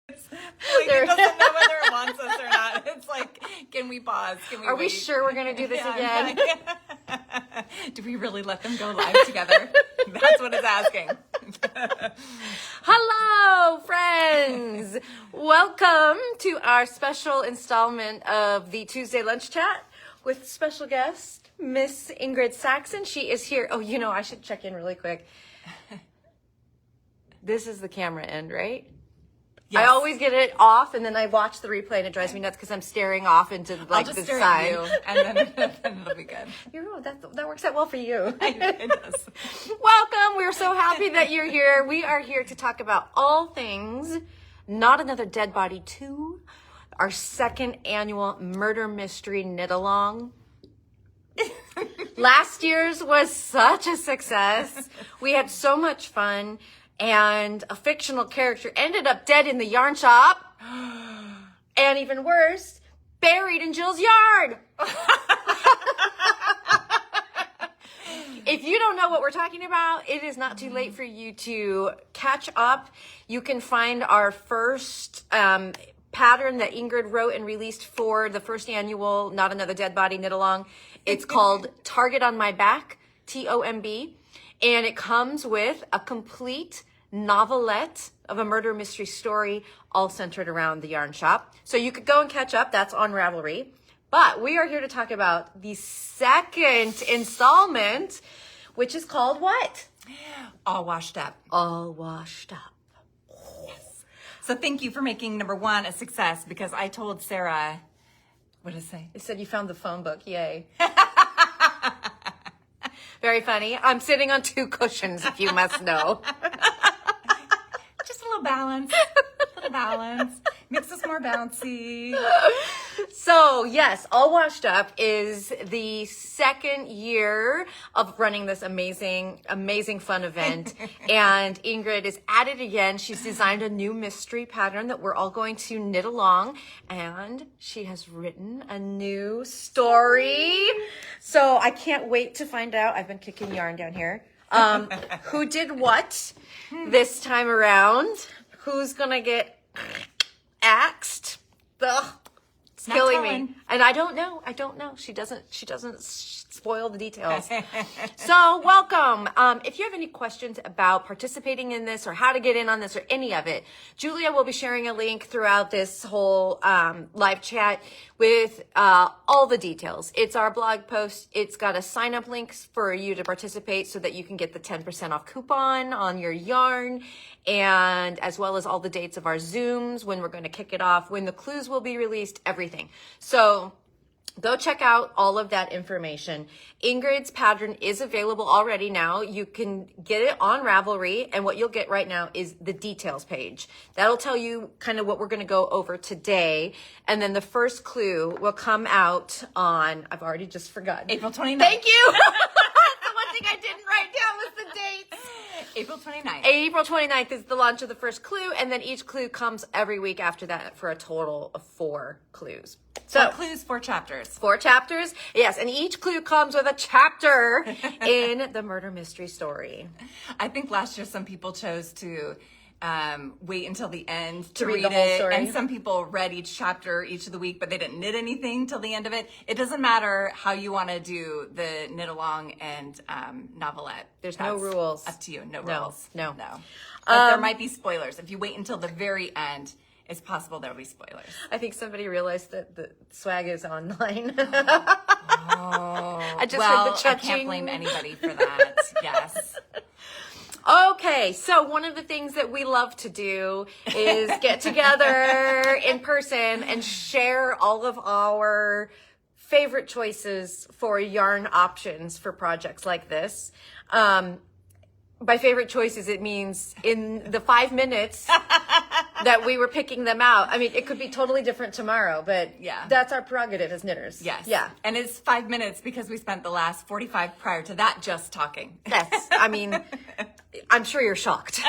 Like, it doesn't know whether it wants us or not. It's like, can we pause? Can we Are wait? we sure we're going to do this again? Do we really let them go live together? That's what it's asking. Hello, friends. Welcome to our special installment of the Tuesday Lunch Chat with special guest, Miss Ingrid Saxon. She is here. Oh, you know, I should check in really quick. This is the camera end, right? Yes. I always get it off, and then I watch the replay, and it drives me nuts because I'm staring off into like the side. You, and then it'll be good. That works out well for you. It does. Welcome. We're so happy that you're here. We are here to talk about all things Not Another Dead Body 2, our second annual Murder Mystery Knitalong. Last year's was such a success. We had so much fun. And a fictional character ended up dead in the yarn shop. And even worse, buried in Jill's yard. If you don't know what we're talking about, it is not too late for you to catch up. You can find our first pattern that Ingrid wrote and released for the first annual Not Another Dead Body Knit-Along. It's called Target on My Back, TOMB. And it comes with a complete novelette of a murder mystery story, all centered around the yarn shop. So you could go and catch up. That's on Ravelry. But we are here to talk about the second installment, which is called what? All Washed Up. All Washed Up. Yes. So thank you for making number one a success, because I told Sarah, what did it say? It said you found the phone book. Yay. Very funny. I'm sitting on two cushions, if you must know. Just a little balance. A little balance. Makes us more bouncy. So, yes, All Washed Up is the second year of running this amazing, amazing fun event. And Ingrid is at it again. She's designed a new mystery pattern that we're all going to knit along. And she has written a new story. So I can't wait to find out. I've been kicking yarn down here. Who did what this time around? Who's going to get axed? Ugh. It's killing me. And I don't know. She doesn't spoil the details. So welcome. If you have any questions about participating in this or how to get in on this or any of it, Julia will be sharing a link throughout this whole live chat with all the details. It's our blog post. It's got a sign up link for you to participate so that you can get the 10% off coupon on your yarn, and as well as all the dates of our Zooms, when we're going to kick it off, when the clues will be released, everything. So go check out all of that information. Ingrid's pattern is available already now. You can get it on Ravelry, and what you'll get right now is the details page. That'll tell you kind of what we're going to go over today. And then the first clue will come out on, I've already just forgotten. April 29th. Thank you. The one thing I didn't write down was the dates. April 29th. April 29th is the launch of the first clue, and then each clue comes every week after that for a total of 4 clues. So 4 clues, 4 chapters. 4 chapters, yes, and each clue comes with a chapter in the murder mystery story. I think last year some people chose to wait until the end to read the whole it, story. and some people read each chapter each of the week, but they didn't knit anything till the end of it. It doesn't matter how you want to do the knit along and novelette. There's no rules. Up to you. No rules. No. But there might be spoilers. If you wait until the very end, it's possible there'll be spoilers. I think somebody realized that the swag is online. Oh, I just well, heard the cha-ching. I can't blame anybody for that. Yes. Okay, so one of the things that we love to do is get together in person and share all of our favorite choices for yarn options for projects like this. By favorite choices, it means in the 5 minutes that we were picking them out. I mean, it could be totally different tomorrow, but yeah, that's our prerogative as knitters. Yes. Yeah. And it's 5 minutes because we spent the last 45 prior to that just talking. Yes. I mean, I'm sure you're shocked.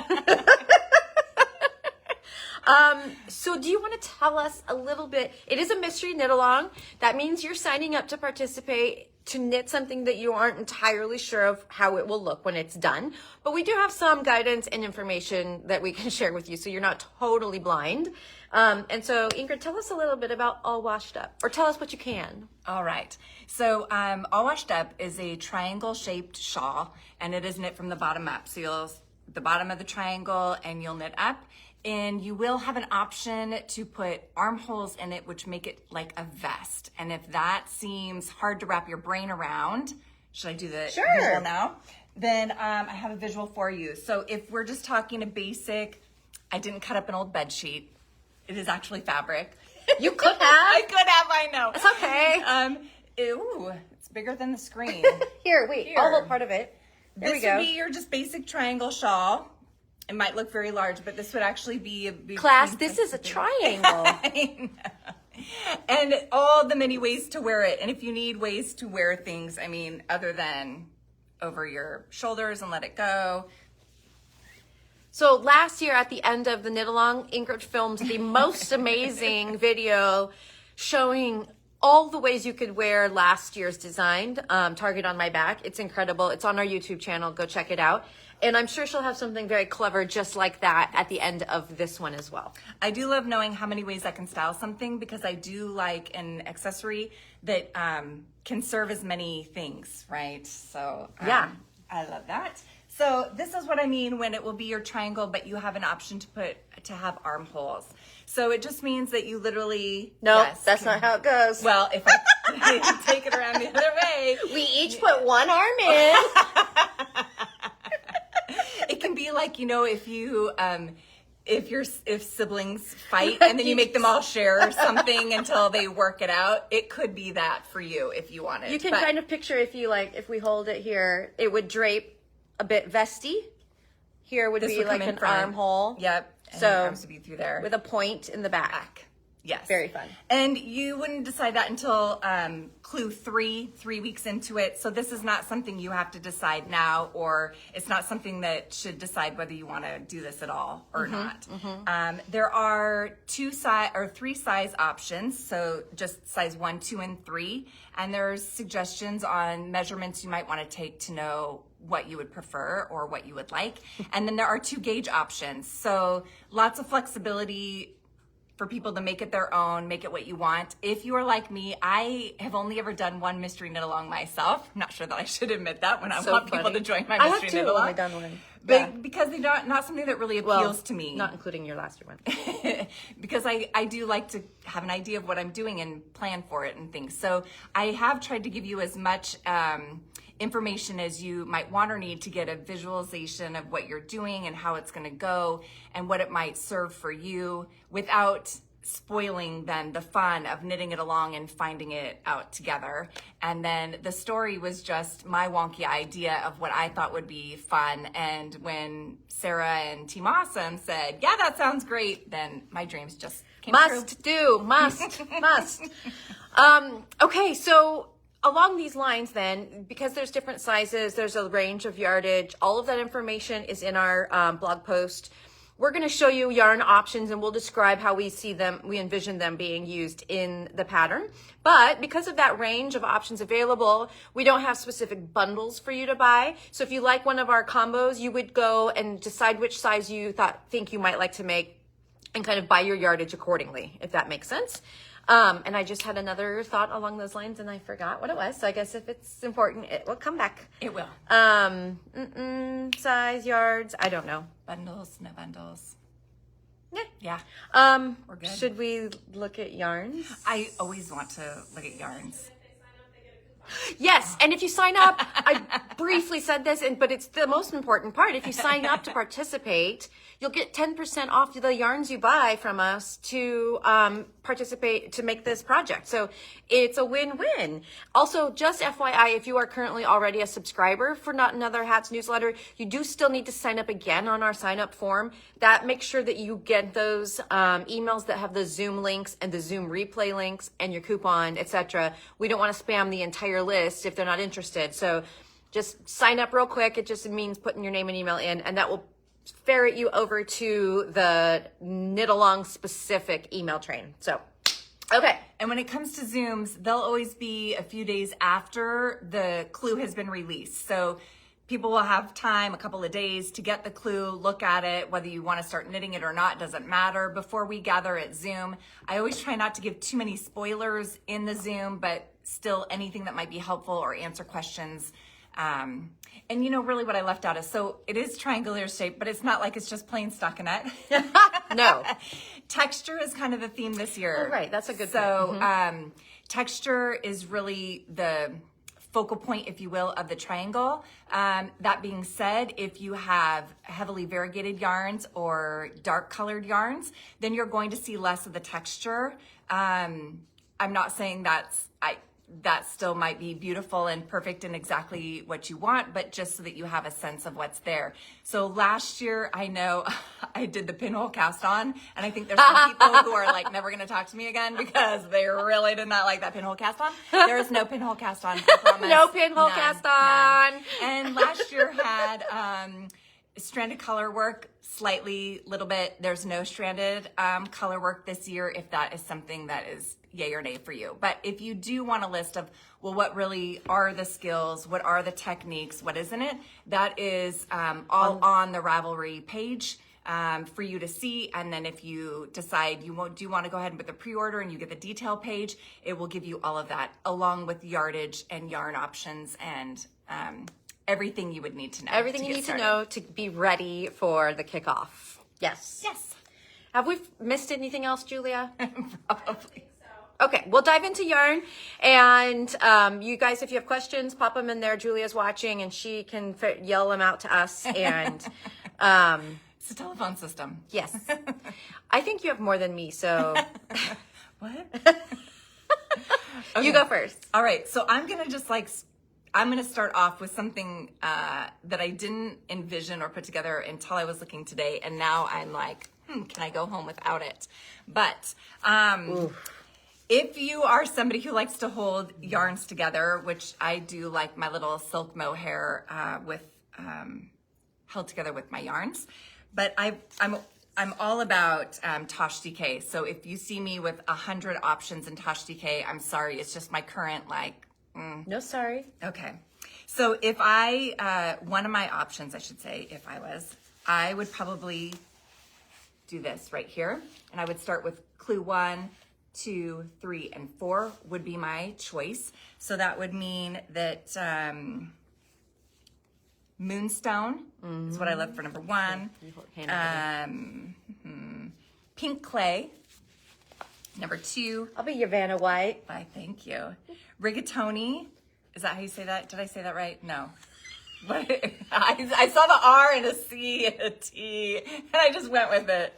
So do you want to tell us a little bit? It is a mystery knit along. That means you're signing up to participate to knit something that you aren't entirely sure of how it will look when it's done. But we do have some guidance and information that we can share with you so you're not totally blind. And so, Ingrid, tell us a little bit about All Washed Up, or tell us what you can. All right. So All Washed Up is a triangle-shaped shawl, and it is knit from the bottom up. So you'll the bottom of the triangle, and you'll knit up. And you will have an option to put armholes in it, which make it like a vest. And if that seems hard to wrap your brain around, should I do the visual now? Then I have a visual for you. So if we're just talking a basic, I didn't cut up an old bed sheet. It is actually fabric. You could have. I could have, I know. It's okay. Ooh, it's bigger than the screen. Here, wait. I'll hold part of it. There we This go. would be your just basic triangle shawl. It might look very large, but this would actually be Class, this is a triangle. I know. And all the many ways to wear it. And if you need ways to wear things, I mean, other than over your shoulders and let it go. So last year at the end of the Knitalong, Ingrid filmed the most amazing video showing all the ways you could wear last year's design, Target on My Back. It's incredible. It's on our YouTube channel. Go check it out. And I'm sure she'll have something very clever just like that at the end of this one as well. I do love knowing how many ways I can style something, because I do like an accessory that can serve as many things, right? So yeah, I love that. So this is what I mean when it will be your triangle, but you have an option to have armholes. So it just means that you literally... No, that's not how it goes. Well, if I take it around the other way... We each put one arm in. It can be like, you know, if siblings fight and then you make them all share something until they work it out, it could be that for you if you wanted. You can kind of picture if we hold it here, it would drape a bit vesty. Here would be like an armhole. Yep. And so your arms would be through there with a point in the back. Yes. Very fun. And you wouldn't decide that until clue 3 weeks into it. So this is not something you have to decide now, or it's not something that should decide whether you want to do this at all or not. There are 3 size options. So just size 1, 2, and 3. And there's suggestions on measurements you might want to take to know what you would prefer or what you would like. And then there are 2 gauge options. So lots of flexibility for people to make it their own, make it what you want. If you are like me, I have only ever done one Mystery Knitalong myself. I'm not sure that I should admit that when I want people to join my Mystery Knitalong. I have only done one. But because they're not something that really appeals to me. Not including your last one. Because I do like to have an idea of what I'm doing and plan for it and things. So I have tried to give you as much information as you might want or need to get a visualization of what you're doing and how it's going to go and what it might serve for you without spoiling then the fun of knitting it along and finding it out together. And then the story was just my wonky idea of what I thought would be fun. And when Sarah and Team Awesome said, yeah, that sounds great, then my dreams just came true. Must. Okay, so along these lines then, because there's different sizes, there's a range of yardage, all of that information is in our blog post. We're going to show you yarn options and we'll describe how we see them, we envision them being used in the pattern. But because of that range of options available, we don't have specific bundles for you to buy. So if you like one of our combos, you would go and decide which size you think you might like to make and kind of buy your yardage accordingly, if that makes sense. And I just had another thought along those lines and I forgot what it was. So I guess if it's important, it will come back. It will. Size, yards, I don't know. Bundles, no bundles. Yeah. We're good. Should we look at yarns? I always want to look at yarns. Yes, and if you sign up, I briefly said this, but it's the most important part. If you sign up to participate, you'll get 10% off the yarns you buy from us to participate, to make this project. So it's a win-win. Also, just FYI, if you are currently already a subscriber for Not Another Hats newsletter, you do still need to sign up again on our sign-up form. That makes sure that you get those emails that have the Zoom links and the Zoom replay links and your coupon, etc. We don't want to spam the entire list if they're not interested. So just sign up real quick. It just means putting your name and email in, and that will ferret you over to the Knitalong specific email train. So Okay. And when it comes to Zooms, they'll always be a few days after the clue has been released. So people will have time, a couple of days, to get the clue, look at it, whether you want to start knitting it or not, doesn't matter. Before we gather at Zoom, I always try not to give too many spoilers in the Zoom, but still anything that might be helpful or answer questions. And you know, really what I left out is, so it is triangular shape, but it's not like it's just plain stockinette. No. Texture is kind of the theme this year. Oh, right. That's a good So, texture is really the focal point, if you will, of the triangle. That being said, if you have heavily variegated yarns or dark colored yarns, then you're going to see less of the texture. I'm not saying that still might be beautiful and perfect and exactly what you want, but just so that you have a sense of what's there. So last year, I know I did the pinhole cast on, and I think there's some people who are like never going to talk to me again because they really did not like that pinhole cast on. There is no pinhole cast on, I promise. No pinhole cast on. None. And last year had stranded color work, slightly, little bit. There's no stranded color work this year, if that is something that is yay or nay for you. But if you do want a list of, well, what really are the skills, what are the techniques, what isn't it, that is all on the Ravelry page for you to see. And then if you decide you do want to go ahead and put the pre-order and you get the detail page, it will give you all of that along with yardage and yarn options and everything you would need to know. Everything you need to know to be ready for the kickoff. Yes. Yes. Have we missed anything else, Julia? Probably. Okay, we'll dive into yarn, and you guys, if you have questions, pop them in there. Julia's watching, and she can yell them out to us. And it's a telephone system. Yes, I think you have more than me. So what? You go first. All right, so I'm gonna start off with something that I didn't envision or put together until I was looking today, and now I'm like, can I go home without it? But if you are somebody who likes to hold yarns together, which I do, like my little silk mohair held together with my yarns, but I'm all about Tosh DK. So if you see me with 100 options in Tosh DK, I'm sorry, it's just my current No, sorry. Okay. So if one of my options, I should say, I would probably do this right here. And I would start with clue 1, 2, 3, and 4 would be my choice. So that would mean that Moonstone is what I love for number 1. Pink Clay, number 2. I'll be your Vanna White. Why, thank you. Rigatoni. Is that how you say that? Did I say that right? No. What? I saw the R and a C and a T, and I just went with it.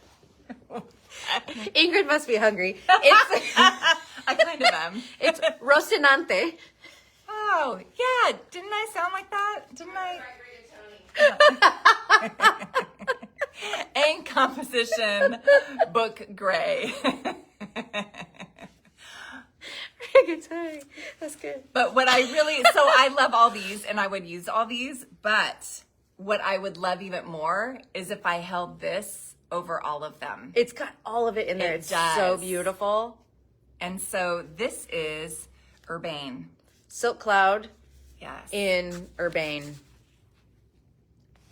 Ingrid must be hungry. It's I kind of am. it's Rocinante. Oh, yeah. Didn't I sound like that? Didn't I? And composition, book gray. That's good. But what I love all these and I would use all these, but what I would love even more is if I held this over all of them. It's got all of it in there. It's so beautiful. And so this is Urbane. Silk Cloud. Yes. In Urbane.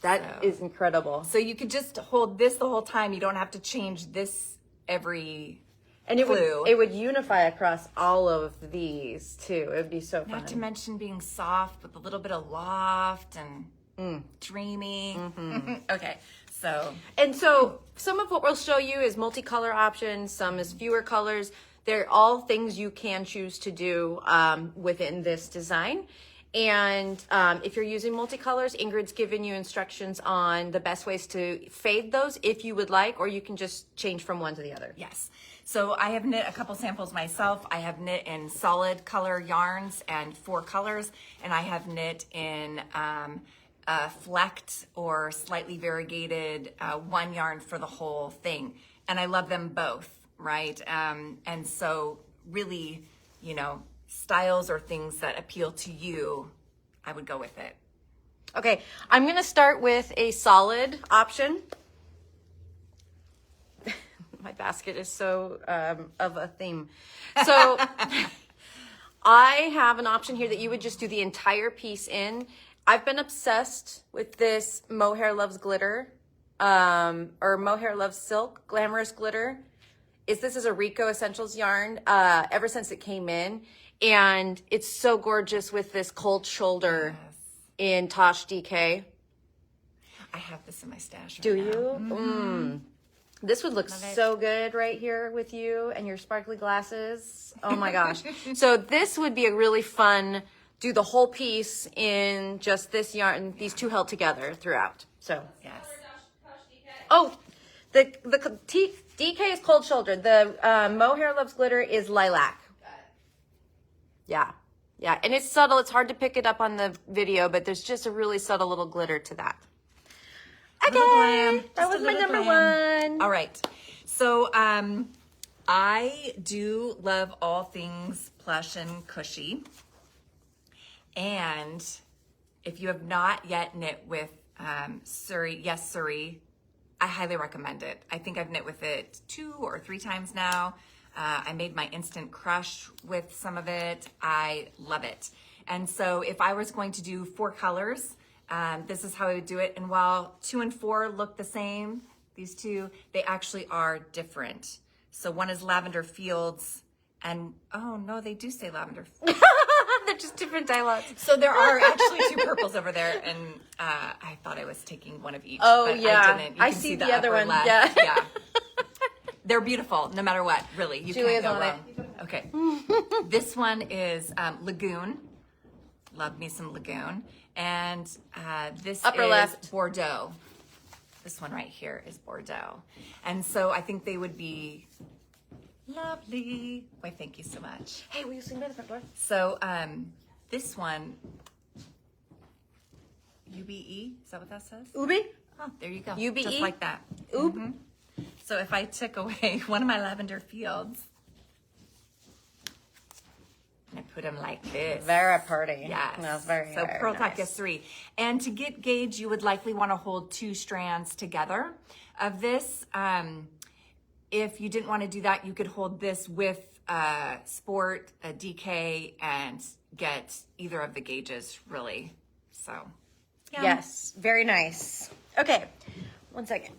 That is incredible. So you could just hold this the whole time. You don't have to change this every And it clue. would unify across all of these too. It would be so fun. Not to mention being soft with a little bit of loft and dreamy. Okay, so. And so some of what we'll show you is multicolor options. Some is fewer colors. They're all things you can choose to do within this design. And if you're using multicolors, Ingrid's given you instructions on the best ways to fade those if you would like, or you can just change from one to the other. Yes. So I have knit a couple samples myself. I have knit in solid color yarns and 4 colors, and I have knit in flecked or slightly variegated 1 yarn for the whole thing. And I love them both, right? And so really, styles or things that appeal to you, I would go with it. Okay, I'm going to start with a solid option. my basket is so of a theme. So I have an option here that you would just do the entire piece in. I've been obsessed with this Mohair Loves Glitter, or Mohair Loves Silk Glamorous Glitter. This is a Rico Essentials yarn ever since it came in. And it's so gorgeous with this cold shoulder in Tosh DK. I have this in my stash. Do you? This would look so good right here with you and your sparkly glasses. Oh my gosh. So this would be a really fun, do the whole piece in just this yarn, these two held together throughout. So, Yes. oh, the DK is cold shoulder. The Mohair Loves Glitter is lilac. Yeah. Yeah. And it's subtle. It's hard to pick it up on the video, but there's just a really subtle little glitter to that. Okay. That was my number one. All right. So I do love all things plush and cushy. And if you have not yet knit with Surrey, yes, Surrey, I highly recommend it. I think I've knit with it 2 or 3 times now. I made my instant crush with some of it. I love it. And so if I was going to do 4 colors, this is how I would do it. And while 2 and 4 look the same, these two, they actually are different. So one is Lavender Fields and, oh no, they do say Lavender. They're just different dialogues. So there are actually 2 purples over there. And I thought I was taking one of each. Oh but yeah. I didn't. You I can see the upper other one. left. Yeah. Yeah. They're beautiful, no matter what, really. You Julia's can't go on wrong. Okay. This one is Lagoon. Love me some Lagoon. And this Upper is left. Bordeaux. This one right here is Bordeaux. And so I think they would be lovely. Why, thank you so much. Hey, will you swing by the front door? So this one, UBE, is that what that says? Ubi? Oh, there you go. UBE? Just like that. Oob? So if I took away one of my Lavender Fields and I put them like this. Very pretty. Yes. That's very, so very Pearl nice. Top Yes 3. And to get gauge, you would likely want to hold 2 strands together of this. If you didn't want to do that, you could hold this with Sport, a DK, and get either of the gauges, really. So, yeah. Yes, very nice. Okay, 1 second.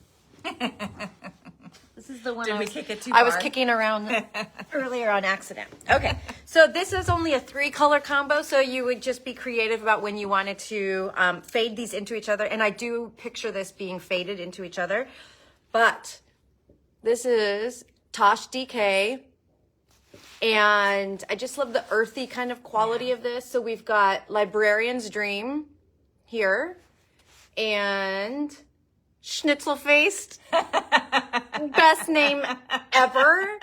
This is the one Did we kick it too I was far? kicking around earlier on accident. Okay, so this is only a 3 color combo, so you would just be creative about when you wanted to fade these into each other. And I do picture this being faded into each other, but this is Tosh DK. And I just love the earthy kind of quality of this. So we've got Librarian's Dream here and Schnitzel Faced. Best name ever.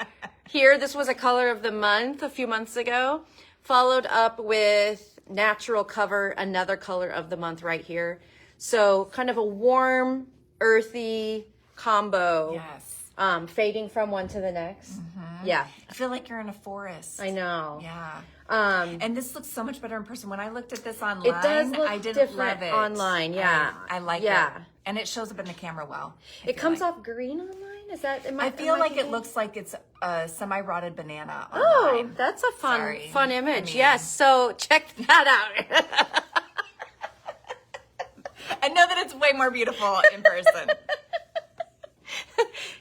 Here, this was a color of the month a few months ago. Followed up with Natural Cover, another color of the month right here. So kind of a warm, earthy combo. Yes. Fading from one to the next. Yeah. I feel like you're in a forest. I know. Yeah. Um, And this looks so much better in person. When I looked at this online, It does look I didn't different love it. online, yeah. I like Yeah. it. And it shows up in the camera well. I it feel comes like. off green online? Is that? I feel like it looks like it's a semi-rotted banana Oh, online. that's a fun, Sorry. fun image. I mean- Yes. So check that out. I know that it's way more beautiful in person.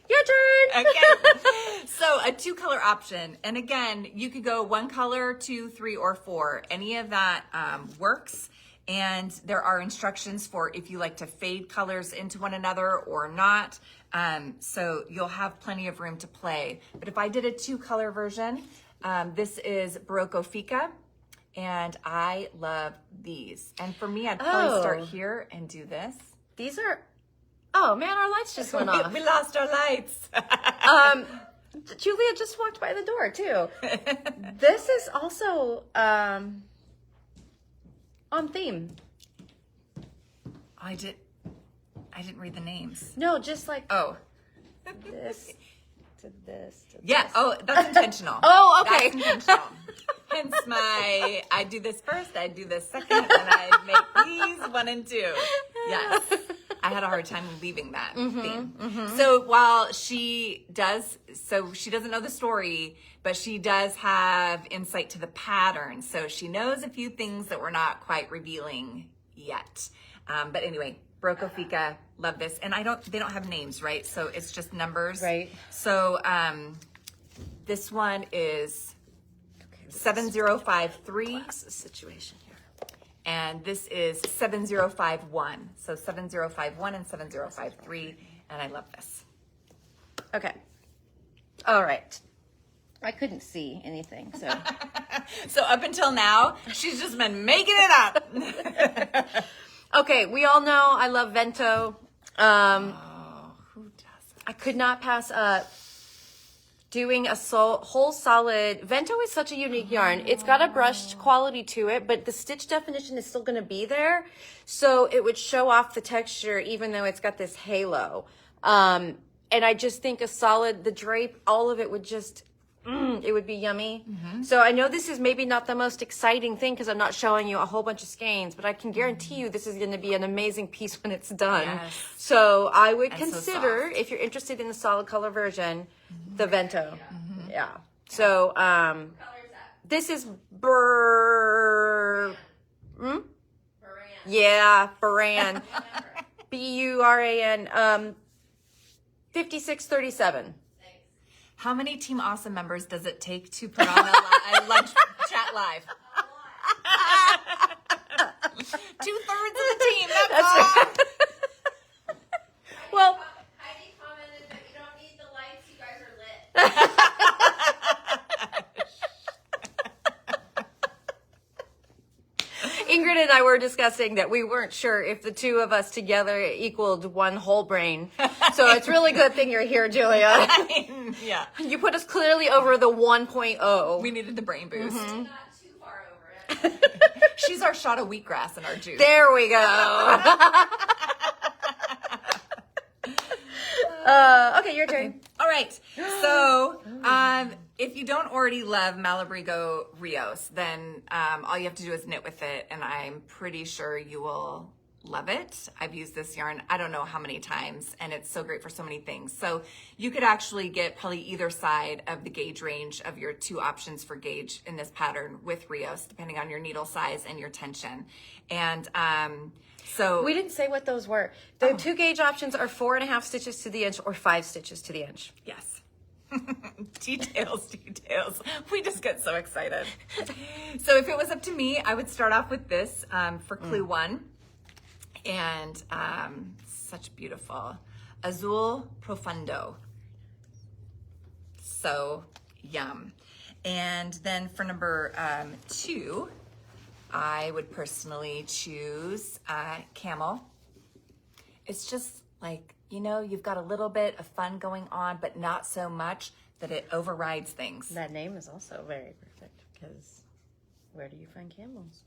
Your turn. Okay. So a 2-color option. And again, you could go 1 color, 2, 3, or 4. Any of that works. And there are instructions for if you like to fade colors into one another or not. So you'll have plenty of room to play. But if I did a 2-color version, this is Barocco Fika. And I love these. And for me, I'd probably start here and do this. These are. Oh man, our lights just went off. We lost our lights. Julia just walked by the door too. This is also on theme. I didn't read the names. No, just like Oh. this to this to Yeah. this. Oh, that's intentional. Oh, okay. That's intentional. Hence I do this first, I do this second, and I make these 1 and 2. Yes. I had a hard time leaving that theme. So while she doesn't know the story, but she does have insight to the pattern. So she knows a few things that we're not quite revealing yet. But anyway, Brokofika, love this. And they don't have names, right? So it's just numbers. Right. So this one is 7053. What's the situation here? And this is 7051. So 7051 and 7053. And I love this. Okay. All right. I couldn't see anything, so. So up until now, she's just been making it up. Okay, we all know I love Vento. Who doesn't? I could not pass up doing a whole solid. Vento is such a unique yarn. It's got a brushed quality to it, but the stitch definition is still going to be there. So it would show off the texture even though it's got this halo. And I just think the drape, all of it would just, it would be yummy. So I know this is maybe not the most exciting thing because I'm not showing you a whole bunch of skeins, but I can guarantee you this is going to be an amazing piece when it's done. Yes. So I would And consider, so if you're interested in the solid color version, the Vento. Yeah. So this is Yeah, Buran. Buran. 5637. How many Team Awesome members does it take to put on a lunch chat live? 2/3 of the team. That's all. Well, Heidi commented that you don't need the lights, you guys are lit. Ingrid and I were discussing that we weren't sure if the two of us together equaled one whole brain. So it's really good thing you're here, Julia. Yeah. You put us clearly over the 1.0. We needed the brain boost. Not too far over it. She's our shot of wheatgrass in our juice. There we go. Okay, your turn. All right. So, if you don't already love Malabrigo Rios, then all you have to do is knit with it, and I'm pretty sure you will love it. I've used this yarn I don't know how many times, and it's so great for so many things. So you could actually get probably either side of the gauge range of your two options for gauge in this pattern with Rios, depending on your needle size and your tension. And so We didn't say what those were. The two gauge options are 4.5 stitches to the inch or 5 stitches to the inch. yes. Details. We just get so excited. So if it was up to me, I would start off with this for clue 1. And such beautiful Azul Profundo. So yum. And then for number 2, I would personally choose Camel. It's just like, you've got a little bit of fun going on, but not so much that it overrides things. That name is also very perfect because where do you find camels?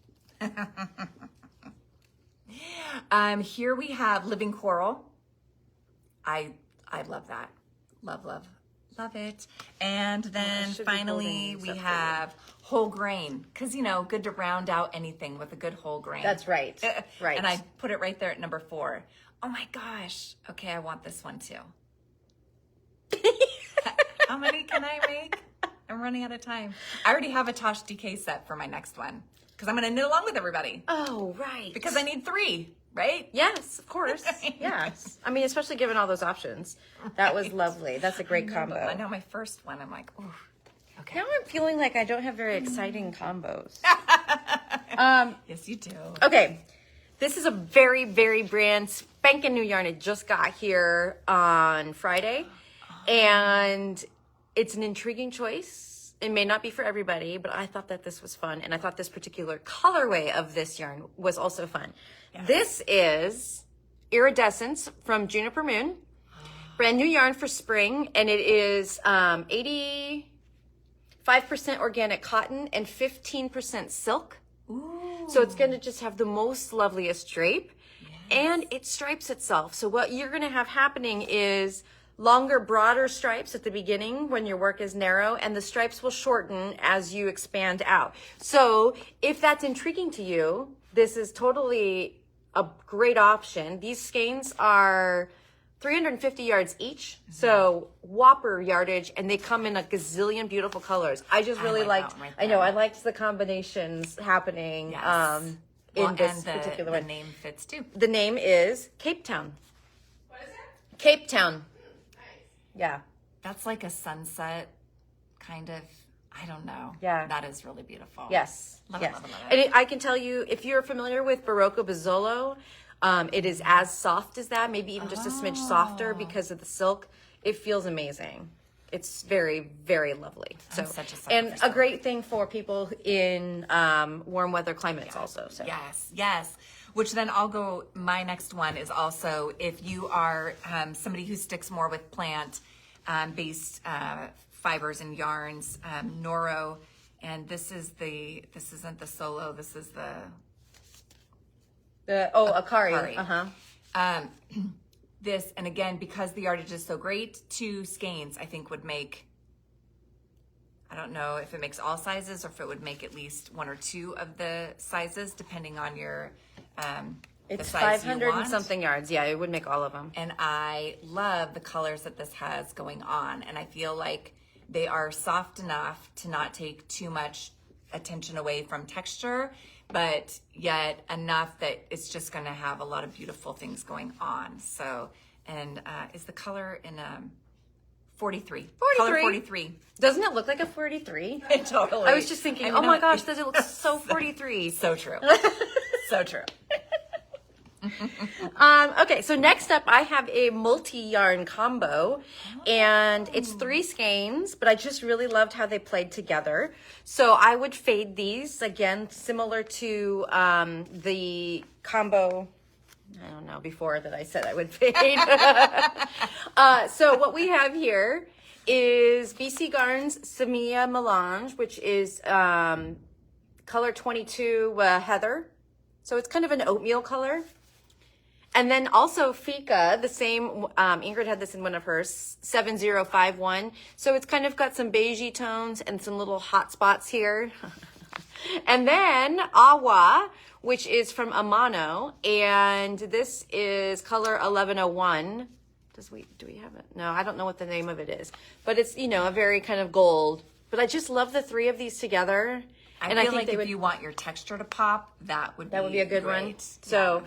Here we have Living Coral. I love that. Love it. And then should be finally holding we these up have whole grain because good to round out anything with a good whole grain. That's right. Right. And I put it right there at number 4. Oh my gosh. Okay, I want this one too. How many can I make? I'm running out of time. I already have a Tosh DK set for my next one because I'm going to knit along with everybody. Oh, right. Because I need 3, right? Yes, of course. Yes. I mean, especially given all those options. That was lovely. That's a great combo. I know my first one. I'm like, oh, okay. Now I'm feeling like I don't have very exciting combos. Yes, you do. Okay. This is a very, very brand spanking new yarn. It just got here on Friday. And it's an intriguing choice. It may not be for everybody, but I thought that this was fun. And I thought this particular colorway of this yarn was also fun. Yes. This is Iridescence from Juniper Moon. Brand new yarn for spring. And it is 85% organic cotton and 15% silk. Ooh. So it's going to just have the most loveliest drape. Yes. And it stripes itself. So what you're going to have happening is longer, broader stripes at the beginning when your work is narrow, and the stripes will shorten as you expand out. So if that's intriguing to you, this is totally a great option. These skeins are 350 yards each, so whopper yardage, and they come in a gazillion beautiful colors. I just really liked. that one right I know there. I liked the combinations happening Yes. in this and particular the one. name fits too. The name is Cape Town. What is it? Cape Town. Nice. Yeah. That's like a sunset kind of, I don't know. Yeah. That is really beautiful. Yes. Love yes. it, love it, love And it. I can tell you, if you're familiar with Barocco Bizzolo, it is as soft as that, maybe even just a smidge softer because of the silk. It feels amazing. It's very, very lovely. So, such a sucker and for a silk. great thing for people in warm weather climates also. So. Yes, yes. Which then I'll go, my next one is also if you are somebody who sticks more with plant based fibers and yarns, Noro, and this isn't the solo, this is the Akari. Akari. This, and again, because the yardage is so great, 2 skeins I think would make, I don't know if it makes all sizes or if it would make at least 1 or 2 of the sizes, depending on your the It's size you 500 and want. something yards. Yeah, it would make all of them. And I love the colors that this has going on, and I feel like they are soft enough to not take too much attention away from texture, but yet enough that it's just going to have a lot of beautiful things going on. So, and is the color in 43? 43. Color 43. Doesn't it look like a 43? Totally. I was just thinking, oh my gosh, does it look so 43? So true. So true. Okay, so next up I have a multi-yarn combo, and it's 3 skeins, but I just really loved how they played together. So I would fade these, again, similar to the combo, I don't know, before that I said I would fade. So what we have here is BC Garn's Samia Melange, which is color 22 Heather. So it's kind of an oatmeal color. And then also Fika, the same, Ingrid had this in one of hers, 7051. So it's kind of got some beigey tones and some little hot spots here. And then Awa, which is from Amano, and this is color 1101. Do we have it? No, I don't know what the name of it is, but it's, you know, a very kind of gold. But I just love the 3 of these together. I And feel I think like if you want your texture to pop, that would be a good one. great. So,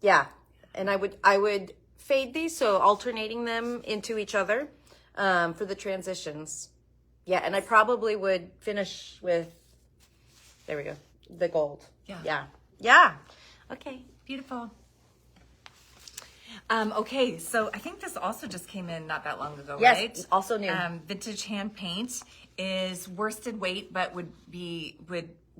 yeah, and I would fade these, so alternating them into each other for the transitions. Yeah, and I probably would finish with, there we go, the gold. Yeah. Okay. Beautiful. Okay, so I think this also just came in not that long ago, Yes, right? also new. Vintage hand paint is worsted weight, but would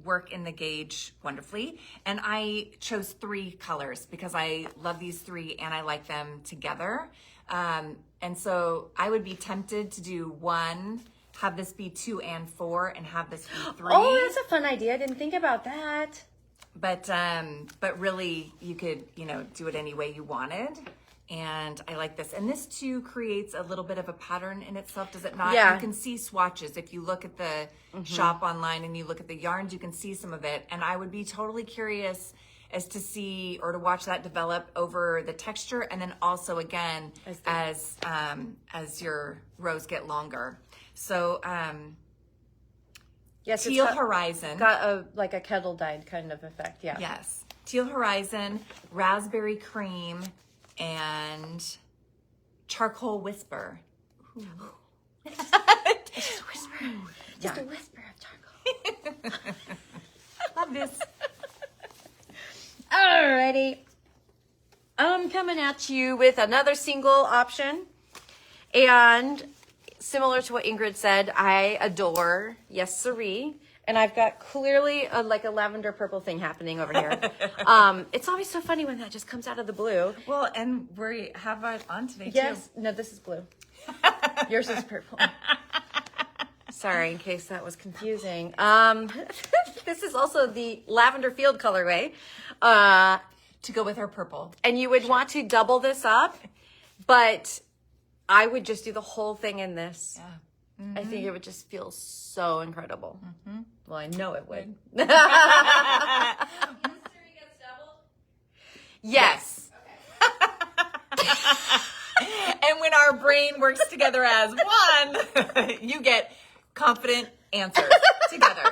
work in the gauge wonderfully. And I chose 3 colors because I love these 3 and I like them together. And so I would be tempted to do 1, have this be 2 and 4, and have this be 3. Oh, that's a fun idea. I didn't think about that. But really, you could, you know, do it any way you wanted. And I like this. And this too creates a little bit of a pattern in itself, does it not? Yeah. You can see swatches. If you look at the shop online and you look at the yarns, you can see some of it. And I would be totally curious as to see or to watch that develop over the texture, and then also again as your rows get longer. So Yes, Teal it's Horizon. got a like a kettle dyed kind of effect. Yeah. Yes. Teal Horizon, Raspberry Cream, and Charcoal Whisper. Just a whisper. Just a whisper of charcoal. Love this. Alrighty. I'm coming at you with another single option. And similar to what Ingrid said, I adore Yes Siree. And I've got clearly like a lavender purple thing happening over here. It's always so funny when that just comes out of the blue. Well, and we have it on today Yes. No, this is blue. Yours is purple. Sorry, in case that was confusing. This is also the lavender field colorway. To go with her purple. And you would want to double this up, but I would just do the whole thing in this. Yeah. I think it would just feel so incredible. Well, I know it would. Mystery gets doubled. Yes. And when our brain works together as one, you get confident answers together.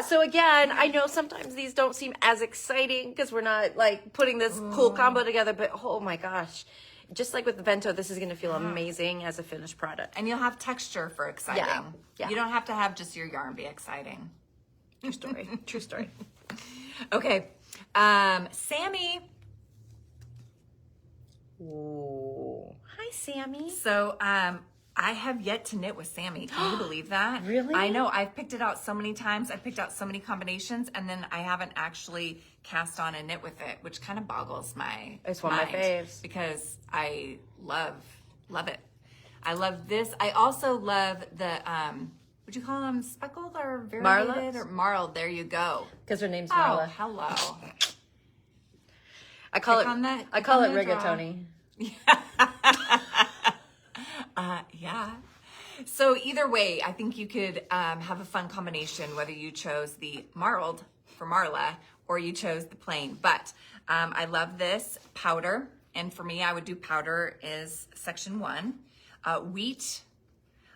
So again, I know sometimes these don't seem as exciting because we're not like putting this cool combo together, but oh my gosh. Just like with the Vento, this is going to feel amazing as a finished product. And you'll have texture for exciting. Yeah. You don't have to have just your yarn be exciting. True story. True story. Okay. Sammy. Ooh. Hi, Sammy. So, I have yet to knit with Sammy. Can you believe that? Really? I know. I've picked it out so many times. I've picked out so many combinations, and then I haven't actually cast on and knit with it, which kind of boggles my It's one of my mind faves. because I love it. I love this. I also love the would you call them speckled or variegated Marlas? or marled? There you go. Because her name's Oh, Marla. hello. I call Click it on that- I click call on it the draw. rigatoni. Yeah. So either way, I think you could have a fun combination, whether you chose the marled for Marla or you chose the plain. But I love this powder. And for me, I would do powder is section 1. Wheat,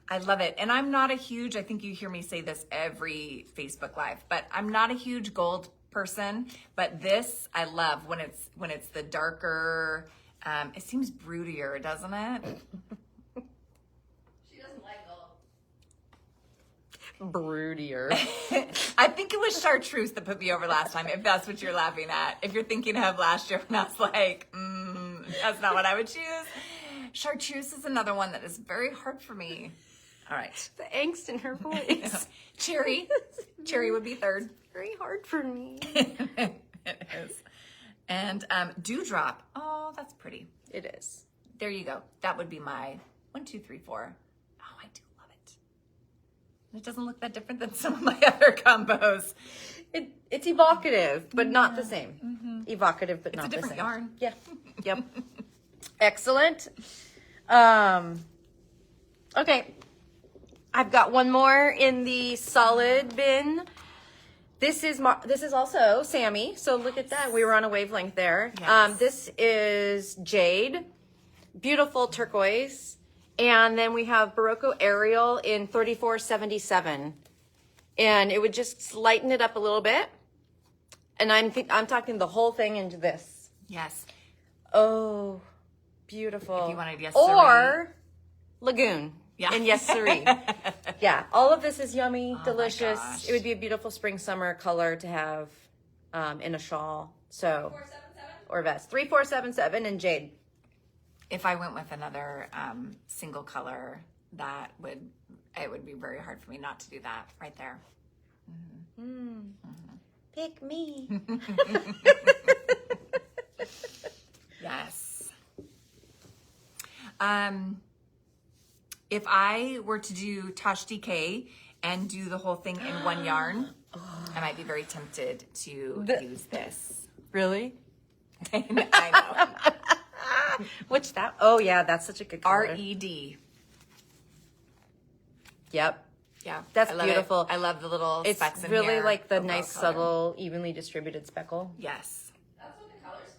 I love it. And I'm not a huge, I think you hear me say this every Facebook Live, but I'm not a huge gold person. But this I love when it's the darker, it seems broodier, doesn't it? She doesn't like gold. Broodier. I think it was chartreuse that put me over last time, if that's what you're laughing at. If you're thinking of last year when I was like, that's not what I would choose. Chartreuse is another one that is very hard for me. All right. The angst in her voice. Cherry. Cherry would be third. Very hard for me. It is. And dewdrop. Oh, that's pretty. It is. There you go. That would be my 1, 2, 3, 4. Oh, I do love it. It doesn't look that different than some of my other combos. It's evocative, but not the same. Evocative, but not a the different same. yarn. Yeah. Yep. Excellent. Okay. I've got one more in the solid bin. This is also Sammy. So look at that. We were on a wavelength there. Yes. This is Jade. Beautiful turquoise. And then we have Barocco Ariel in 3477. And it would just lighten it up a little bit. And I'm talking the whole thing into this. Yes. Oh, beautiful. If you wanted Yes Or Lagoon. Yeah. And Yes Siree. Yeah. All of this is yummy, delicious. gosh. It would be a beautiful spring summer color to have in a shawl. So 477. or vest. 3477 and Jade. If I went with another single color, it would be very hard for me not to do that right there. Pick me. Yes. If I were to do Tosh DK and do the whole thing in one yarn, I might be very tempted to use this. Really? I know. What's that? Oh yeah, that's such a good color. RED. Yep. Yeah. That's I love beautiful. It. I love the little It's specks in really here. like the bow nice, color. subtle, evenly distributed speckle. Yes. That's what the color's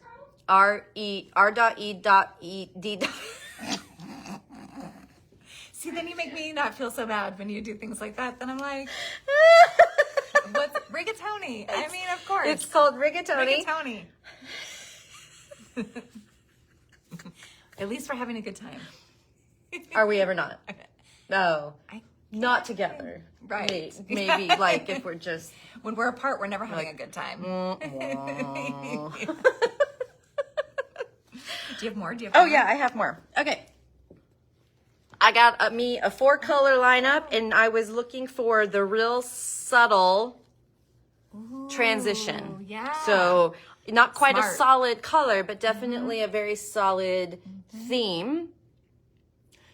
called? R.E.D. See, then you make me not feel so bad when you do things like that. Then I'm like, what's rigatoni? I mean, of course. It's called rigatoni. rigatoni. At least we're having a good time. Are we ever not? No. I- Not together. Right. Maybe like if we're just. When we're apart, we're never having a good time. Do you have more? Do you have Oh more? yeah, I have more. Okay. I got me a 4-color lineup, and I was looking for the real subtle transition. yeah. So not quite Smart. a solid color, but definitely a very solid theme.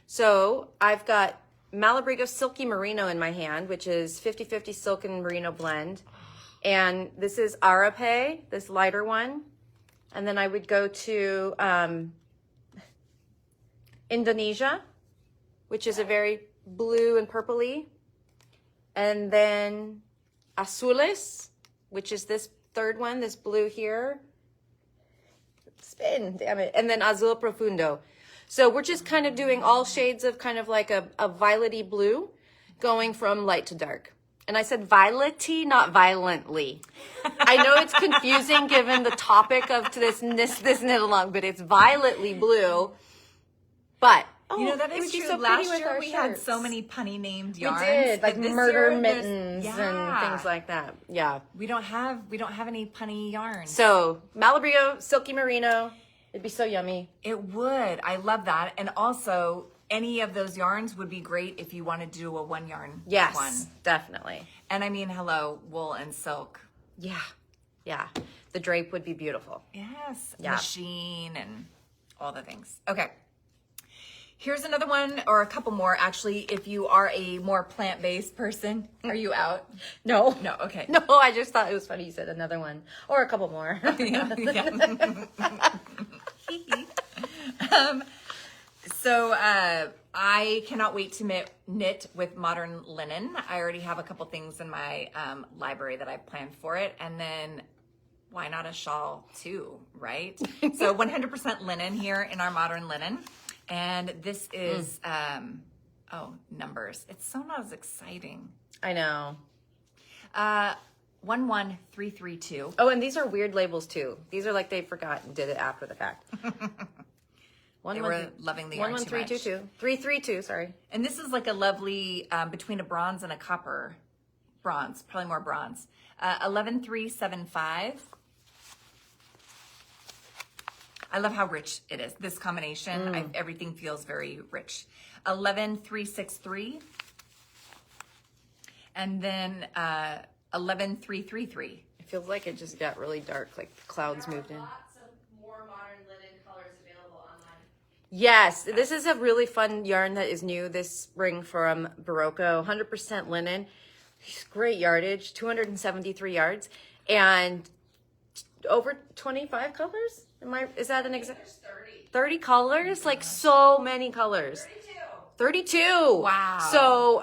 So I've got Malabrigo Silky Merino in my hand, which is 50-50 silk and merino blend. And this is Arape, this lighter one. And then I would go to Indonesia, which is a very blue and purpley. And then Azules, which is this third one, this blue here. Spin, damn it. And then Azul Profundo. So we're just kind of doing all shades of kind of like a violety blue, going from light to dark. And I said violety, not violently. I know it's confusing given the topic of this knit along, but it's violetly blue. But You know, that it is would be true. so Last pretty with year our we had shirts. so many punny named We yarns. did, like but this murder year, mittens and things like that. Yeah. We don't have any punny yarns. So Malabrio, Silky Merino. It'd be so yummy. It would. I love that. And also, any of those yarns would be great if you wanted to do a one yarn Yes, one. definitely. And I mean, hello, wool and silk. Yeah. Yeah. The drape would be beautiful. Yes. Yeah. Machine and all the things. Okay. Here's another one, or a couple more, actually. If you are a more plant-based person, are you out? No. No, okay. No, I just thought it was funny you said another one. Or a couple more. So I cannot wait to knit with modern linen. I already have a couple things in my library that I planned for it. And then why not a shawl too, right? So 100% linen here in our modern linen. And this is, numbers. It's so not as exciting. I know. 11332. Oh, and these are weird labels too. These are like they forgot and did it after the fact. They were loving the yarn too much. 11322. 332, sorry. And this is like a lovely, between a bronze and a copper. Bronze, probably more bronze. 11375. I love how rich it is. This combination, everything feels very rich. 11363. And then 11333. It feels like it just got really dark, like the clouds moved in. Lots of more modern linen colors available online. Yes, this is a really fun yarn that is new this spring from Barocco. 100% linen. Great yardage, 273 yards, and over 25 colors. Is that an exact? There's 30. 30 colors? Like so many colors. 32. 32. Wow. So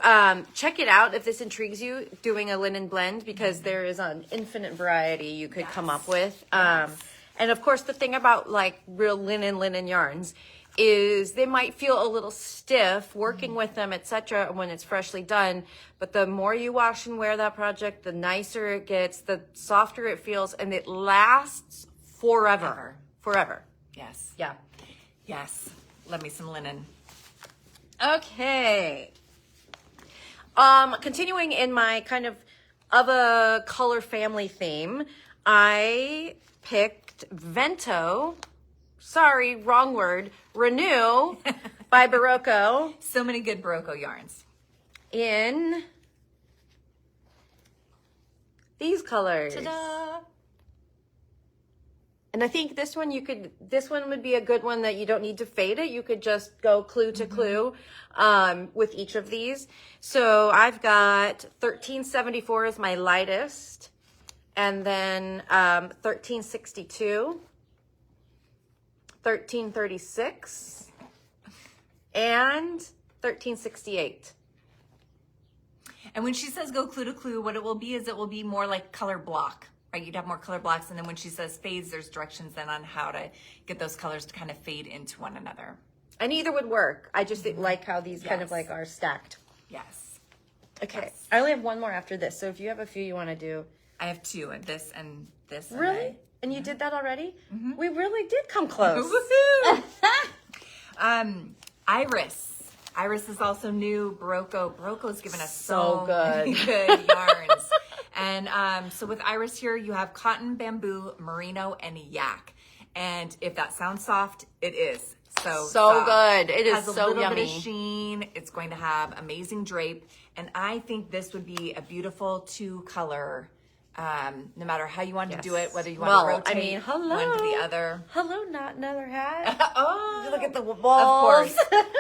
check it out if this intrigues you, doing a linen blend, because there is an infinite variety you could come up with. And of course, the thing about like real linen yarns is they might feel a little stiff working with them, etc. when it's freshly done. But the more you wash and wear that project, the nicer it gets, the softer it feels, and it lasts forever. Forever. Yes. Yeah. Yes. Love me some linen. Okay. Continuing in my kind of a color family theme, I picked Vento. Sorry, wrong word. Renew by Barocco So many good Barocco yarns. in these colors. Ta-da! And I think this one would be a good one that you don't need to fade it. You could just go clue to clue with each of these. So I've got 1374 is my lightest, and then 1362, 1336, and 1368. And when she says go clue to clue, what it will be is it will be more like color block. Right, you'd have more color blocks, and then when she says fades, there's directions then on how to get those colors to kind of fade into one another. And either would work. I just like how these kind of Yes. like are stacked. Yes. Okay, Yes. I only have one more after this, so if you have a few you want to do. I have two, and this and this. And Really? And you did that already? We really did come close. Woohoo! Iris. Iris is also new. Barocco's given us So many good yarns. And so with Iris here, you have cotton, bamboo, merino, and yak. And if that sounds soft, it is. So soft. Good. It is Has a so little yummy. bit of sheen. It's going to have amazing drape. And I think this would be a beautiful two-color, no matter how you want to do it, whether you want to rotate one to the other. Hello, not another hat. Oh, Look at the of balls. course.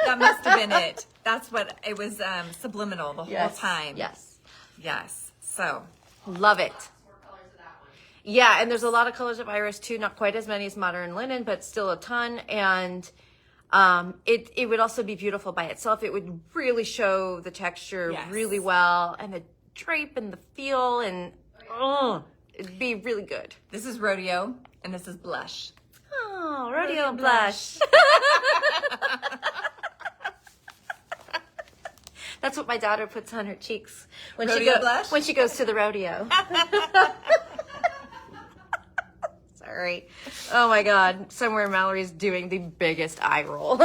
That must have been it. That's what it was, subliminal the whole time. Yes. Yes. So. Love it. More colors of that one. Yeah, and there's a lot of colors of Iris too. Not quite as many as modern linen, but still a ton. And it would also be beautiful by itself. It would really show the texture Yes. really well, and the drape and the feel, and it'd be really good. This is rodeo, and this is blush. Oh, rodeo blush. That's what my daughter puts on her cheeks when Blush? when she goes to the rodeo. Sorry. Oh my God. Somewhere Mallory's doing the biggest eye roll.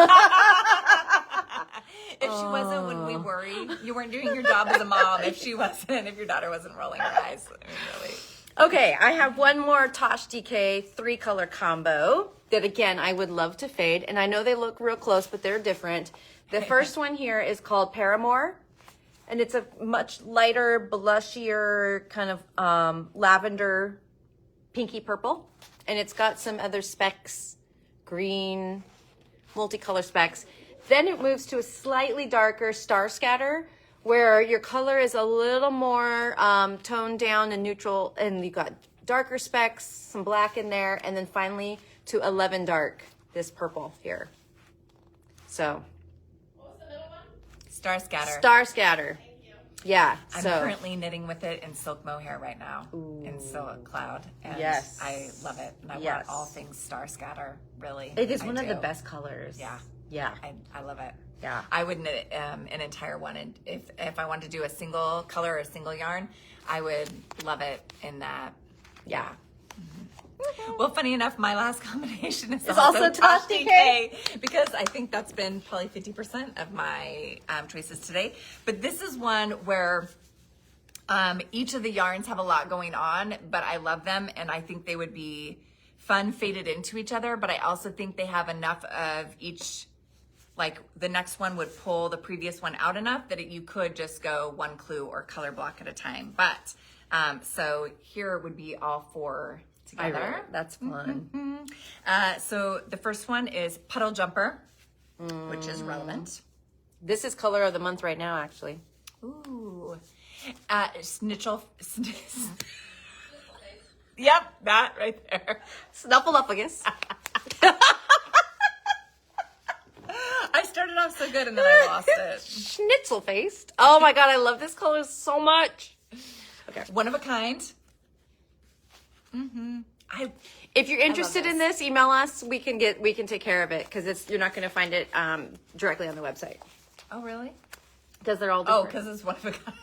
If she wasn't, wouldn't we worry? You weren't doing your job as a mom if she wasn't, if your daughter wasn't rolling her eyes. I mean, really. Okay, I have one more Tosh DK 3-color combo that, again, I would love to fade. And I know they look real close, but they're different. The first one here is called Paramour. And it's a much lighter, blushier, kind of lavender, pinky purple. And it's got some other specks, green, multicolor specks. Then it moves to a slightly darker Star Scatter, where your color is a little more toned down and neutral, and you've got darker specks, some black in there, and then finally to 11 dark, this purple here. So, What was the middle one? Star Scatter. Star Scatter. Thank you. Yeah. I'm so currently knitting with it in silk mohair right now, in Silk Cloud. And Yes. I love it. And I Yes. want all things Star Scatter, really. it is I one of the do. best colors. Yeah. Yeah. I love it. Yeah. I would knit an entire one, and if I wanted to do a single color or a single yarn, I would love it in that. Yeah. Well, funny enough, my last combination is It's also Tosh DK. because I think that's been probably 50% of my choices today. But this is one where each of the yarns have a lot going on, but I love them, and I think they would be fun faded into each other. But I also think they have enough of each. Like the next one would pull the previous one out enough that you could just go one clue or color block at a time. But so here would be all 4 together. That's fun. So the first one is Puddle Jumper, which is relevant. This is color of the month right now, actually. Ooh. Snitchel. Yep, that right there. Snuffleupagus. I started off so good and then I lost it. Schnitzel faced. Oh my God, I love this color so much. Okay. One of a kind. If you're interested in this, email us. We can take care of it because you're not going to find it directly on the website Oh, really? because they're all Oh, different. because it's one of a kind.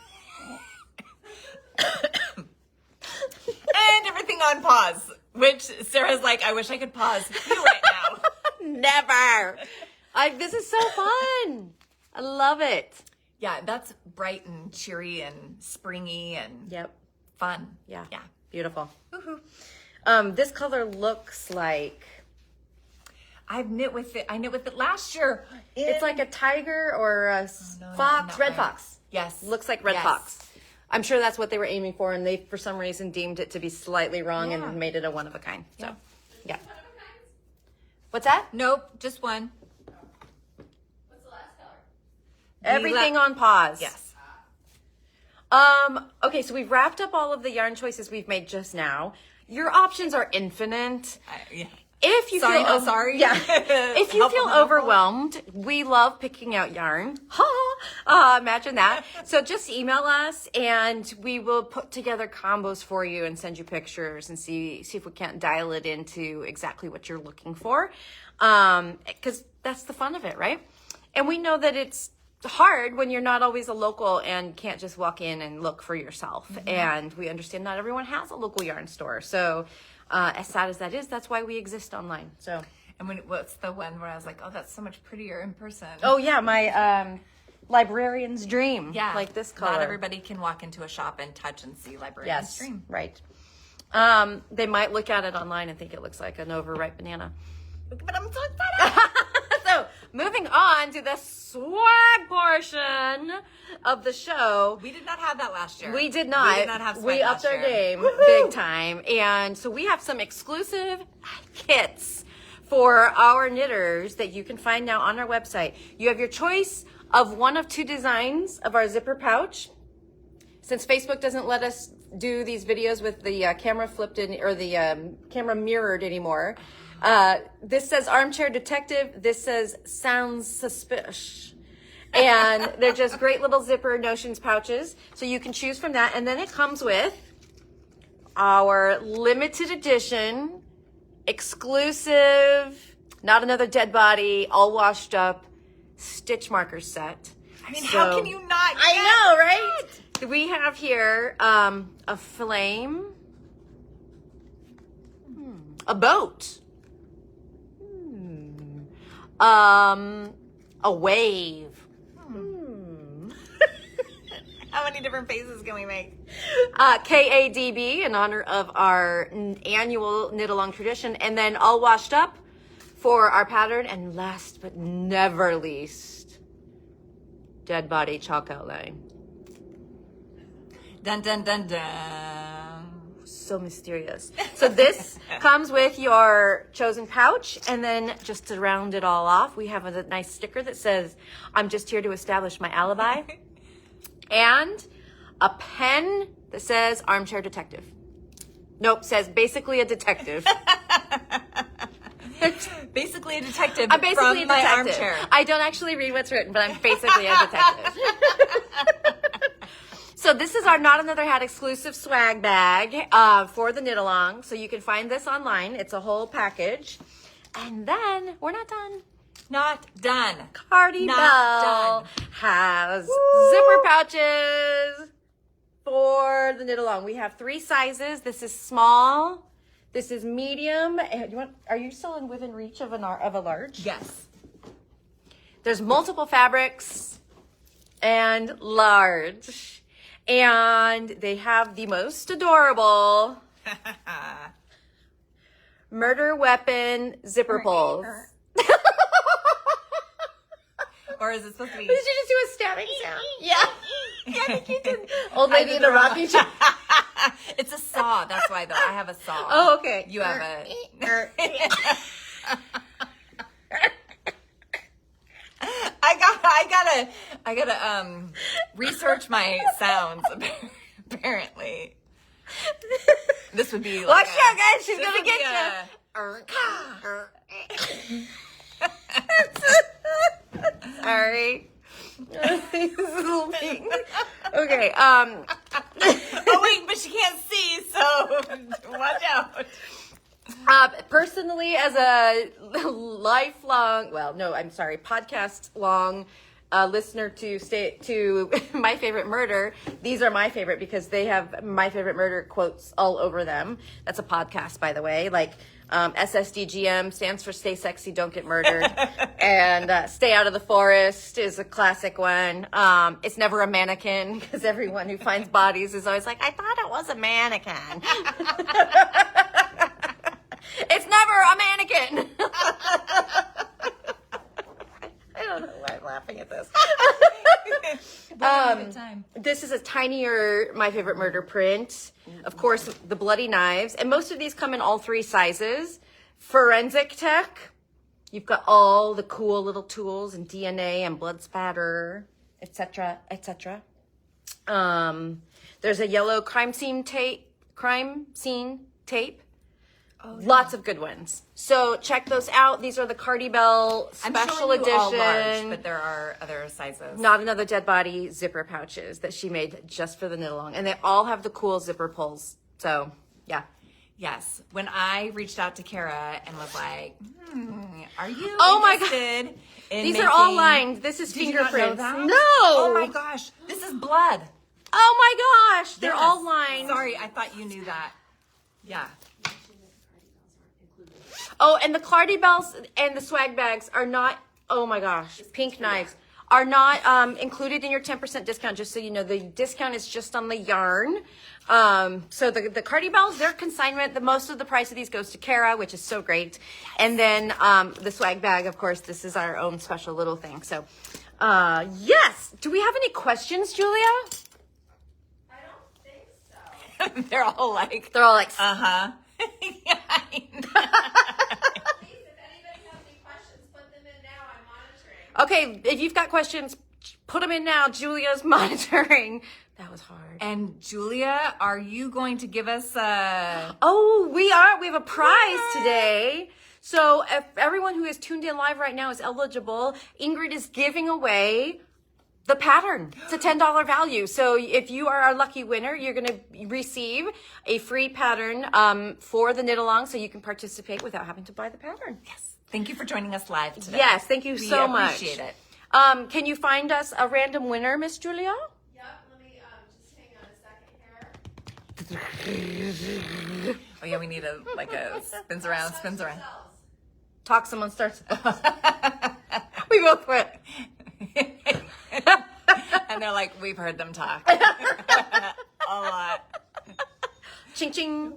And everything on pause, which Sarah's like, I wish I could pause you right now. Never. This is so fun. I love it. Yeah, that's bright and cheery and springy and Yep. fun. Yeah. Yeah. Beautiful. Woohoo. This color looks like I've knit with it. I knit with it last year. it's like a tiger or a no, fox, not red right. fox. Yes. Looks like red Yes. fox. I'm sure that's what they were aiming for, and they, for some reason, deemed it to be slightly wrong Yeah. and made it a one of a kind. So, yeah. One of a kind? What's that? Nope, just one. What's the last color? Everything on pause. Yes. Okay, so we've wrapped up all of the yarn choices we've made just now. Your options are infinite. Yeah. If you Sorry, feel no, sorry. yeah. If you feel overwhelmed, we love picking out yarn. Imagine that. So just email us and we will put together combos for you and send you pictures and see if we can't dial it into exactly what you're looking for. Because that's the fun of it, right? And we know that it's hard when you're not always a local and can't just walk in and look for yourself. And we understand not everyone has a local yarn store. So as sad as that is, that's why we exist online. So, And what's the one where I was like, oh, that's so much prettier in person? oh yeah, my librarian's dream. yeah. Like this color. Not everybody can walk into a shop and touch and see Librarian's Yes, Dream. right. They might look at it online and think it looks like an overripe banana. But I'm so excited. So, moving on to the swag portion of the show. We did not have that last year. We did not. We did not have swag We upped last our year. game big time. And so we have some exclusive kits for our knitters that you can find now on our website. You have your choice of one of 2 designs of our zipper pouch. Since Facebook doesn't let us do these videos with the camera flipped in or the camera mirrored anymore, this says Armchair Detective. This says Sounds Suspicious. And they're just great little zipper notions pouches. So you can choose from that. And then it comes with our limited edition, exclusive, not another dead body, all washed up stitch marker set. I mean, how can you not get I know, right? We have here a flame, a boat, a wave. How many different faces can we make? KADB in honor of our annual knit-along tradition, and then all washed up for our pattern, and last but never least, dead body chalk outline. Dun dun dun dun. So mysterious. So this comes with your chosen pouch, and then just to round it all off, we have a nice sticker that says, "I'm just here to establish my alibi." And a pen that says armchair detective. Nope, says basically a detective. Basically a detective. I'm basically from a detective. My armchair. I don't actually read what's written, but I'm basically a detective. So this is our Not Another Hat exclusive swag bag for the knit along. So you can find this online. It's a whole package. And then we're not done. Not done. Kartybell has zipper pouches for the knit along. We have 3 sizes. This is small. This is medium. Are you still within reach of a large? Yes. There's multiple fabrics and large. And they have the most adorable murder weapon zipper pulls. Or is it supposed to be? Did you just do a stabbing sound? Yeah. I think you did. Old lady in a rocking chair. It's a saw. That's why, though. I have a saw. Oh, okay. You have a. I gotta research my sounds. Apparently, this would be. Watch out, guys! She's gonna get you. Sorry. These little things. Okay. Oh wait, but she can't see, so watch out. Personally, as a lifelong, podcast long listener to My Favorite Murder, these are my favorite because they have My Favorite Murder quotes all over them. That's a podcast, by the way. Like SSDGM stands for Stay Sexy, Don't Get Murdered, and Stay Out of the Forest is a classic one. It's never a mannequin because everyone who finds bodies is always like, I thought it was a mannequin. It's never a mannequin. I don't know why I'm laughing at this. This is a tinier My Favorite Murder print. Of course, the bloody knives. And most of these come in all 3 sizes. Forensic tech. You've got all the cool little tools and DNA and blood spatter, etc., etc. There's a yellow crime scene tape. Oh, yeah. Lots of good ones. So check those out. These are the Kartybell special edition. All large, but there are other sizes. Not Another Dead Body zipper pouches that she made just for the knit along. And they all have the cool zipper pulls. So, yeah. Yes. When I reached out to Kara and was like, are you interested in These making... are all lined. This is Did you not fingerprints. know that? No. Oh my gosh. This is blood. Oh my gosh. They're Yes. all lined. Sorry, I thought you knew that. Yeah. Oh, and the Kartybells and the swag bags are not, oh my gosh, pink knives are not included in your 10% discount, just so you know. The discount is just on the yarn. So the Kartybells, their consignment, the most of the price of these goes to Kara, which is so great. And then the swag bag, of course, this is our own special little thing. So, yes. Do we have any questions, Julia? I don't think so. They're all like, Uh-huh. yeah, I know. Please, if anybody has any questions, put them in now. I'm monitoring. Okay, if you've got questions, put them in now. Julia's monitoring. That was hard. And Julia, are you going to give us a... Oh, we are. We have a prize today. So if everyone who is tuned in live right now is eligible, Ingrid is giving away the pattern. It's a $10 value. So if you are our lucky winner, you're going to receive a free pattern for the Knitalong, so you can participate without having to buy the pattern. Yes. Thank you for joining us live today. Yes, thank you so much. We appreciate it. Can you find us a random winner, Miss Julia? Yep, let me just hang on a second here. Oh yeah, we need a spins around. Yourselves. Talk, someone starts. We both quit. And they're like, we've heard them talk a lot. Ching ching.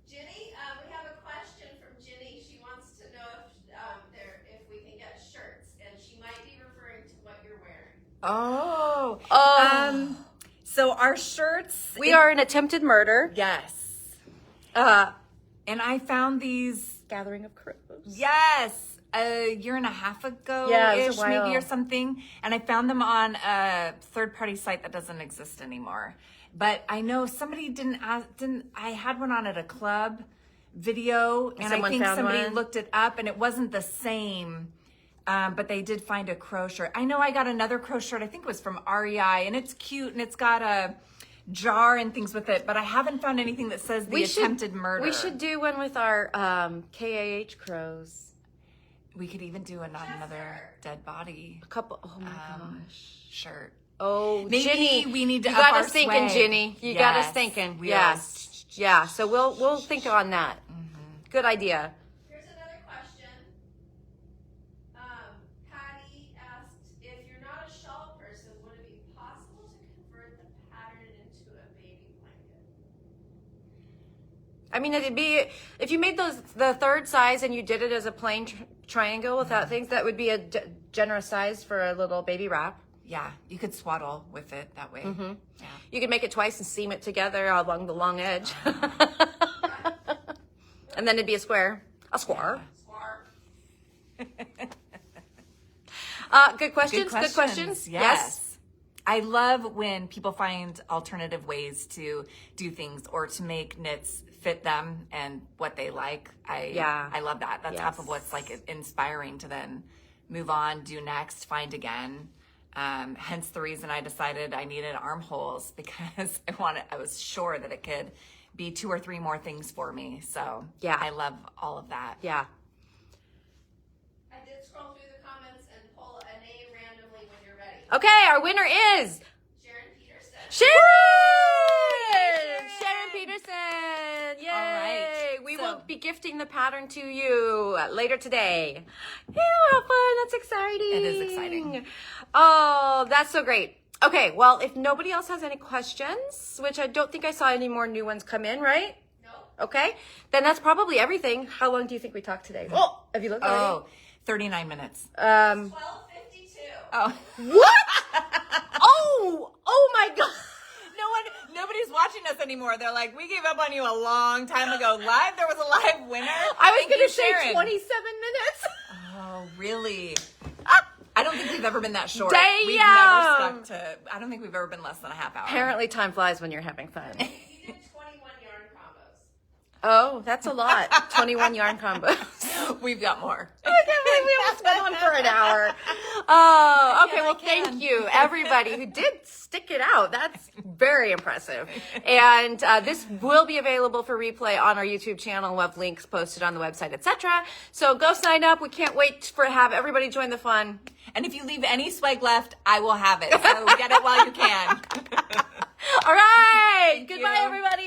Ginny, we have a question from Ginny. She wants to know if we can get shirts, and she might be referring to what you're wearing. Oh. So our shirts. We are an attempted murder. Yes. And I found these. Gathering of crows. Yes. A year and a half ago, it was a while. maybe or something, and I found them on a third-party site that doesn't exist anymore. But I know somebody didn't. I had one on at a club video, and I think somebody looked it up, and it wasn't the same. But they did find a crow shirt. I know I got another crow shirt. I think it was from REI, and it's cute, and it's got a jar and things with it. But I haven't found anything that says the attempted murder. We should do one with our KAH crows. We could even do another dead body. A couple. Oh my gosh. Shirt. Oh, Maybe Ginny, we need to you up got our us thinking, swag. Ginny. You got us thinking. Yes. Yeah. So we'll think on that. Mm-hmm. Good idea. Here's another question. Patty asked, if you're not a shawl person, would it be possible to convert the pattern into a baby blanket? I mean, it'd be if you made the third size and you did it as a plain triangle without things. That would be a generous size for a little baby wrap. Yeah, you could swaddle with it that way. Mm-hmm. Yeah. You could make it twice and seam it together along the long edge, and then it'd be a square. A square. Good questions. Good questions. Yes. I love when people find alternative ways to do things or to make knits fit them and what they like. I love that. That's half of what's inspiring to then move on, do next, find again. Hence the reason I decided I needed armholes, because I was sure that it could be 2 or 3 more things for me. So yeah, I love all of that. Yeah. I did scroll through the comments and pull a name randomly when you're ready. Okay, our winner is Sharon Peterson. Sharon Peterson. Yay! All right. We will be gifting the pattern to you later today. Yeah, how fun! That's exciting. It is exciting. Oh, that's so great. Okay, well, if nobody else has any questions, which I don't think I saw any more new ones come in, right? No. Okay, then that's probably everything. How long do you think we talked today? Oh, have you looked already? 39 minutes. 12:52. Oh. What? Oh my God. Nobody's watching us anymore. They're like, we gave up on you a long time ago. Live? There was a live winner? I was Thank going you, to say Sharon. 27 minutes. Oh, really? I don't think we've ever been that short. Damn. We've never stuck to, I don't think we've ever been less than a half hour. Apparently time flies when you're having fun. You did 21 yarn combos. Oh, that's a lot. 21 yarn combos. We've got more. I can't believe we almost went on for an hour. Oh, okay. Well, thank you, everybody who did stick it out. That's very impressive. And this will be available for replay on our YouTube channel. We'll have links posted on the website, etc. So go sign up. We can't wait to have everybody join the fun. And if you leave any swag left, I will have it. So get it while you can. All right. Thank Goodbye, you. everybody.